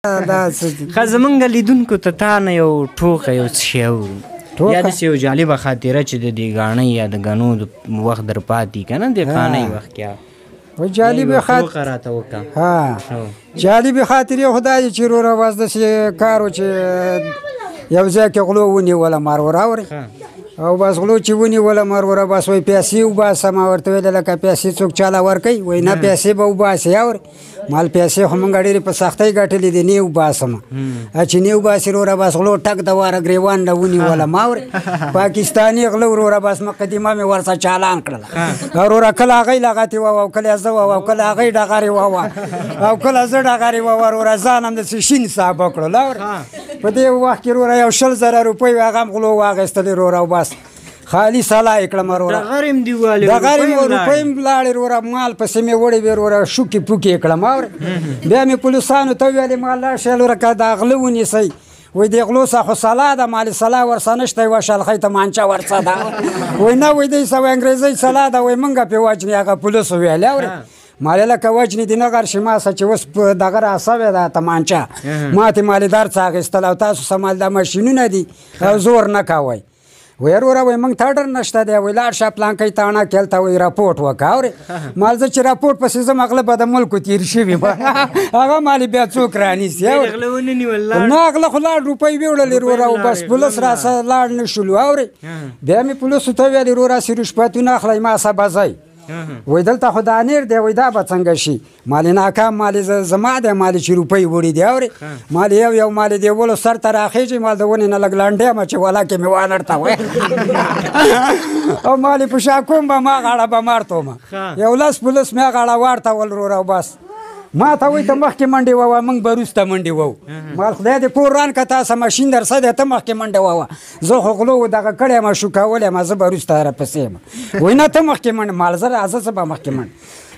ښه زمونږ لیدونکو ته تا نه یو ټوکه یو څه شی اورو یا داسې یو جالبه خاطره چې د دې ګاڼۍ یا د ګنو د وخت در پاتې که نه د قانۍ وخت کې جالبې ټوکه راته وکړه. ها جالبې خاطرې خو دا دي چې وروره بس داسې کار و چې یو ځای کې غلو ونیوله مروره اورې او بس غلو چې ونیوله مروره بس وایي پیسې وباسه. ما ورته ویله لکه پیسې څوک چاله ورکوي؟ وایي نه پیسې به وباسې اورې مال پیسې خو مونږ ډېرې په سختۍ ګټلې دي نه یې وباسم. چې نه یې وباسې وروره بس غلو ټک د واره ګرېوان نه ونیوله ما اورې پاکستاني غله وروره بس مقدمه مې ورڅه چالان کړله. وروره کله هغوی لغتې ووه او کله زه ووه او کله هغوی ډغرې ووه او کله زه ډغرې ووه وروره ځان هم داسې شین صاحب کړل اورې. په دې وخت کې وروره یو 100,000 روپۍ هغه هم غلو واخېستلې وروره او بس خالی سلا یې کړم وروره. ډغرې هم دې والې ډغرې روپۍ هم لاړې وروره مال پسې مې وړې وې وروره شوکې پوکې یې کړم اورې. بیا مې پولیسانو ته ویلې ما لاړ شئ وروره که دا غله ونیسئ وایي دې غلو څخه خو سلا ده مالې سلا ورڅه نشته یوه شلخۍ تمانچه ورڅه ده. وایي نه وایي دې څه وایي انګریزۍ سلا ده وایي مونږ پې وجنې هغه پولیسو ویلې اورې. مالې لکه وجنې دې نه غرشي ما څه چې اوس په دغه راسوې ده تمانچه ما تې مالې درڅه اخېستل او تاسو څه مال دا ماشینونه دي او زور نه کوئ. وایي وروره وایي مونږ ته ډر نشته دی وایي لاړ شه پلانکۍ تاڼه کې هلته وایي راپورټ وکړه اورې. مال زه چې راپورټ پسې ځم غله به د ملکو تېر شوي به هغه مالې بیا څوک رانیسي نه غله خو لاړ روپۍ ویوړلې وروره او بس پولیس راسه لاړ نه شولو اورې. بیا مې پولیسو ته ویلې وروره چې رشوتونه اخلئ ما څه به ځئ وایي دلته خو دا نیر دی وایي دا به څنګه شي مالې ناکام مالې زما دی مالې چې روپۍ وړي دي اورې مالې یو مالې د ولو سر ته راخېږي مال د ونې نه لږ لنډی یم چې ولاکې مې وانړته وایي او مالې په شا کوم به ما غاړه به مارتومه یو لس پولیس مې غاړه واړتول وروره او بس ما ته وایي ته مخکې منډې ووه موږ به وروسته منډې وو. مال خدای دې کور ران که تاسو ماشین در څه دی ته مخکې منډه ووه زه خو غلو دغه کړی یم شوکولی یم زه به وروسته راپسې یم. وایي نه ته مخکې منډه مال زه راځه زه به مخکې منډه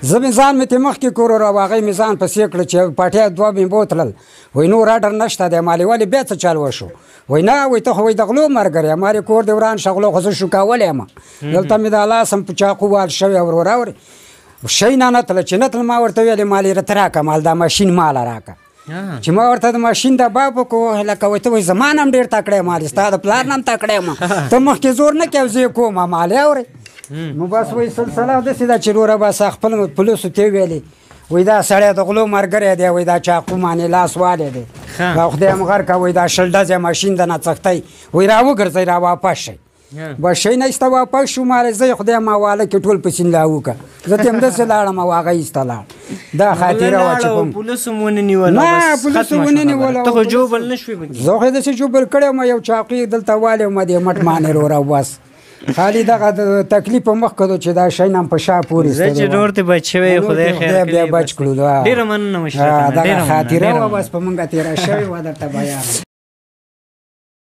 زه مې ځان مې ترې مخکې کور او هغوی مې ځان پسې کړه چې پاټیا 2 مې بوتلل. وایي نور اډر نشته دی مالې ولې بیا څه چل وشو؟ وایي نه وایي ته خو وایي د غلو ملګری یم مالې کور دې وران شه غلو خو زه شوکولی یم دلته مې دا لاس هم په چاقو وال شوی وروره اورې شی نه نتله چې نتله ما ورته ویلې مالې راته راکړه مال دا ماشین ماله راکړه چې ما ورته د ماشین دا باب وکړو لکه وایي ته وایي زما نه هم ډېر تکړه یم مالې ستا د پلار نه هم تکړه یم ته مخکې زور نه کوې زه یې کوم مالې اورې. نو بس وایي سلسله داسې ده چې وروره بس خپل پولیسو ته ویلې وایي دا سړی د غلو ملګری دی وایي دا چاقو مانې لاس والی دی او خدای هم غر که وایي دا 100 ډزې ماشین د نه څښتی وایي را وګرځئ را واپس شئ بس شی نه ایسته واپس شو مالې زه یې خدای ما واله کې ټول په سینلا وکړه زه ته همداسې لاړم او هغه ایسته لاړ. دا خاطره وه چې پولیسو هم ونه نیوله نه پولیسو ونه نیوله ته خو جوبل نه شوې زه خو یې داسې جوبل کړی وم یو چاقو یې دلته والی وم دې مټ مانې وروره بس خالي دغه د تکلیف په مخ کړو چې دا شی نه په شا پورې زه چې نور ته بچ شوی خدای خیر کړي بیا بچ کړو ډېره مننه مشرفانه دا خاطره وه بس په مونږه تېره شوې وه درته بیان